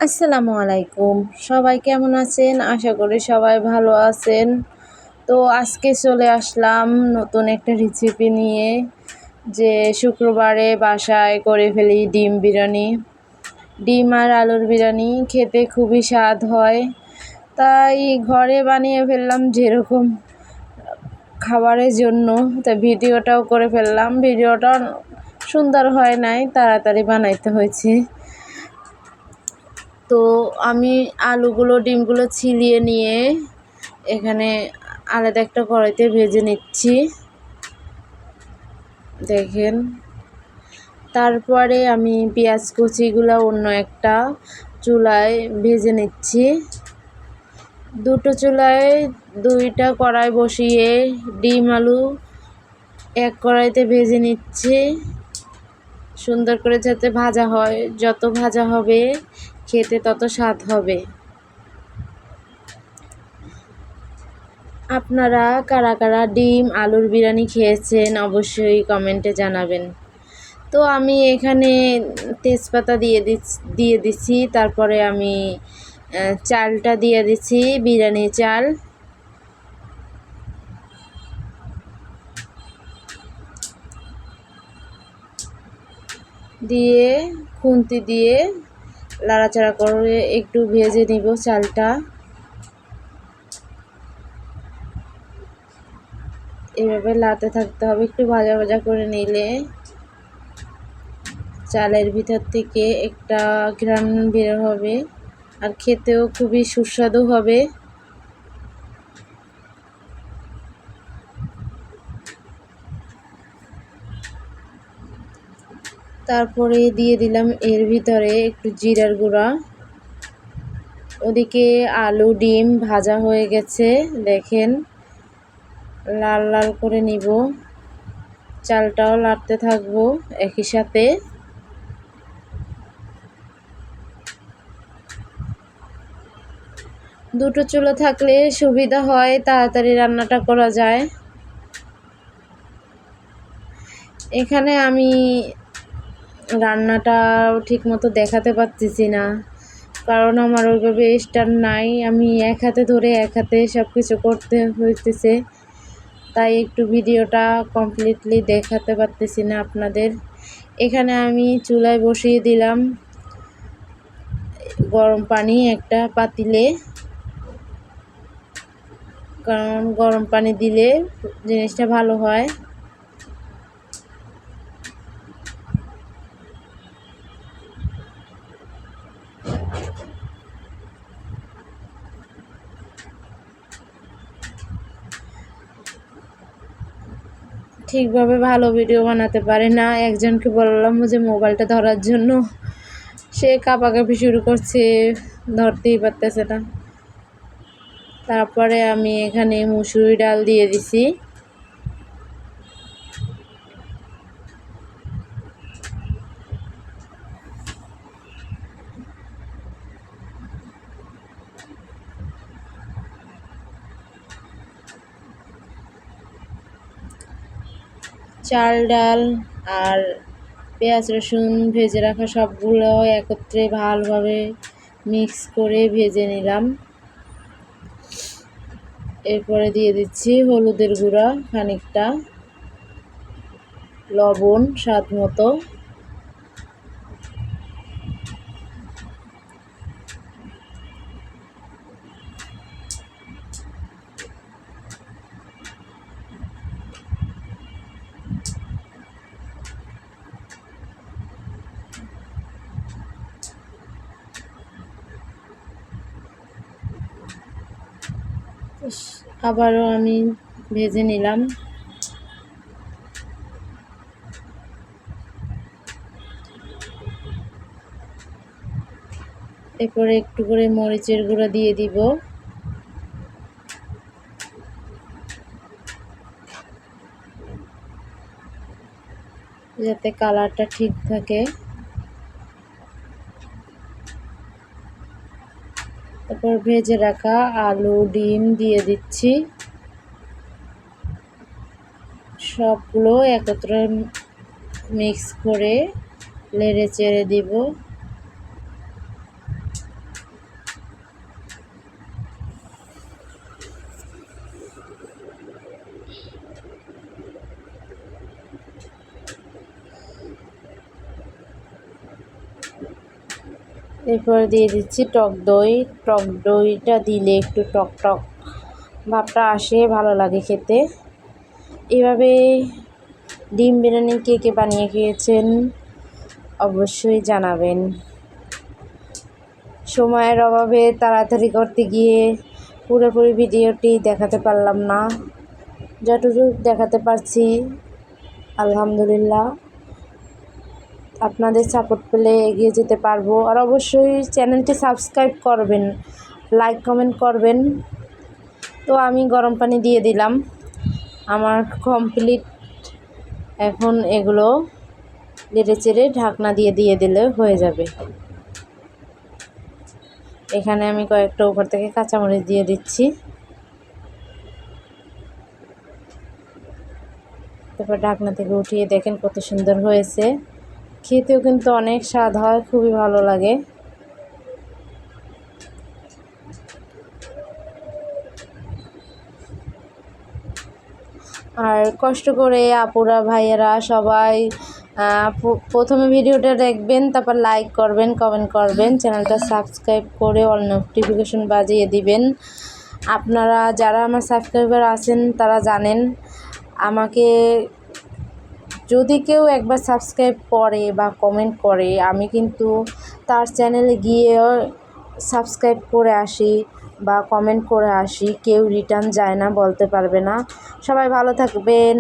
আসসালামু আলাইকুম। সবাই কেমন আছেন? আশা করি সবাই ভালো আছেন। তো আজকে চলে আসলাম নতুন একটা রেসিপি নিয়ে, যে শুক্রবারে বাসায় করে ফেলি ডিম বিরিয়ানি। ডিম আর আলুর বিরিয়ানি খেতে খুবই স্বাদ হয়। তাই ঘরে বানিয়ে ফেললাম যেরকম খাবারের জন্য। তাই ভিডিওটাও করে ফেললাম। ভিডিওটা সুন্দর হয় নাই, তাড়াতাড়ি বানাইতে হয়েছে। তো আমি ডিমগুলো ছিলিয়ে নিয়ে এখানে আলাদা একটা কড়াইতে ভেজে নিচ্ছি, দেখেন। তারপরে আমি পেঁয়াজ কুচিগুলো অন্য একটা চুলায় ভেজে নিচ্ছি। দুইটা কড়াই বসিয়ে ডিম আলু এক কড়াইতে ভেজে নিচ্ছি, সুন্দর করে যাতে ভাজা হয়। যত ভাজা হবে খেতে তত স্বাদ হবে। আপনারা কারা কারা ডিম আলুর বিরিয়ানি খেয়েছেন অবশ্যই কমেন্টে জানাবেন। তো আমি এখানে তেজপাতা দিয়ে দিচ্ছি। তারপরে আমি চালটা দিয়ে দিচ্ছি, বিরিয়ানি চাল। দিয়ে খুন্তি দিয়ে নাড়াচাড়া করে একটু ভেজে নিব চালটা। এভাবে লাড়তে থাকতে হবে, একটু ভাজা ভাজা করে নিলে চালের ভিতর থেকে একটা ঘ্রাণ বের হবে, আর খেতেও খুবই সুস্বাদু হবে। তারপরে দিয়ে দিলাম এর ভিতরে একটু জিরার গুঁড়া। ওদিকে আলু ডিম ভাজা হয়ে গেছে, দেখেন। লাল লাল করে নিব, চালটাও নাড়তে থাকবো একই সাথে। দুটো চুলা থাকলে সুবিধা হয়, তাড়াতাড়ি রান্নাটা করা যায়। এখানে আমি রান্নাটা ঠিকমতো দেখাতে পারতেছি না, কারণ আমার ওইভাবে স্ট্যান্ড নাই। আমি এক হাতে ধরে এক হাতে সব কিছু করতে হইতেছে, তাই একটু ভিডিওটা কমপ্লিটলি দেখাতে পারতেছি না আপনাদের। এখানে আমি চুলায় বসিয়ে দিলাম গরম পানি একটা পাতিলে, কারণ গরম পানি দিলে জিনিসটা ভালো হয়। ঠিকভাবে ভালো ভিডিও বানাতে পারে না। একজনকে বললাম যে মোবাইলটা ধরার জন্য, সে কাঁপাকাঁপি শুরু করছে, ধরতেই পারতেছে না। তারপরে আমি এখানে মুসুরি ডাল দিয়ে দিছি। চাল ডাল আর পেঁয়াজ রসুন ভেজে রাখা সবগুলো একত্রে ভালোভাবে মিক্স করে ভেজে নিলাম। এরপরে দিয়ে দিচ্ছি হলুদের গুঁড়া খানিকটা, লবণ স্বাদ মতো। আবারও আমি ভেজে নিলাম। এরপরে একটু করে মরিচের গুঁড়া দিয়ে দিব। যাতে কালারটা ঠিক থাকে। তারপর ভেজে রাখা আলু ডিম দিয়ে দিচ্ছি, সবগুলো একত্রে মিক্স করে নেড়ে চেড়ে দিব। এরপর দিয়ে দিচ্ছি টক দই। টক দইটা দিলে একটু টক টক ভাবটা আসে, ভালো লাগে খেতে। এভাবে ডিম বিরিয়ানি কে কে বানিয়ে খেয়েছেন অবশ্যই জানাবেন। সময়ের অভাবে তাড়াতাড়ি করতে গিয়ে পুরোপুরি ভিডিওটি দেখাতে পারলাম না, যতটুকু দেখাতে পারছি আলহামদুলিল্লাহ। আপনাদের সাপোর্ট পেলে এগিয়ে যেতে পারবো। আর অবশ্যই চ্যানেলটি সাবস্ক্রাইব করবেন, লাইক কমেন্ট করবেন। তো আমি গরম পানি দিয়ে দিলাম, আমার কমপ্লিট। এখন এগুলো নেড়ে চেড়ে ঢাকনা দিয়ে দিলে হয়ে যাবে। এখানে আমি কয়েকটা উপর থেকে কাঁচামরিচ দিয়ে দিচ্ছি। তারপর ঢাকনা থেকে উঠিয়ে দেখেন কত সুন্দর হয়েছে। খেতেও কিন্তু অনেক স্বাদ হয়, খুবই ভালো লাগে। আর কষ্ট করে আপুরা ভাইয়েরা সবাই প্রথমে ভিডিওটা দেখবেন, তারপর লাইক করবেন, কমেন্ট করবেন, চ্যানেলটা সাবস্ক্রাইব করে অল নোটিফিকেশন বাজিয়ে দিবেন। আপনারা যারা আমার সাবস্ক্রাইবার আছেন তারা জানেন, আমাকে যদি কেউ একবার সাবস্ক্রাইব করে বা কমেন্ট করে, আমি কিন্তু তার চ্যানেলে গিয়ে সাবস্ক্রাইব করে আসি বা কমেন্ট করে আসি। কেউ রিটার্ন যায় না, বলতে পারবে না। সবাই ভালো থাকবেন।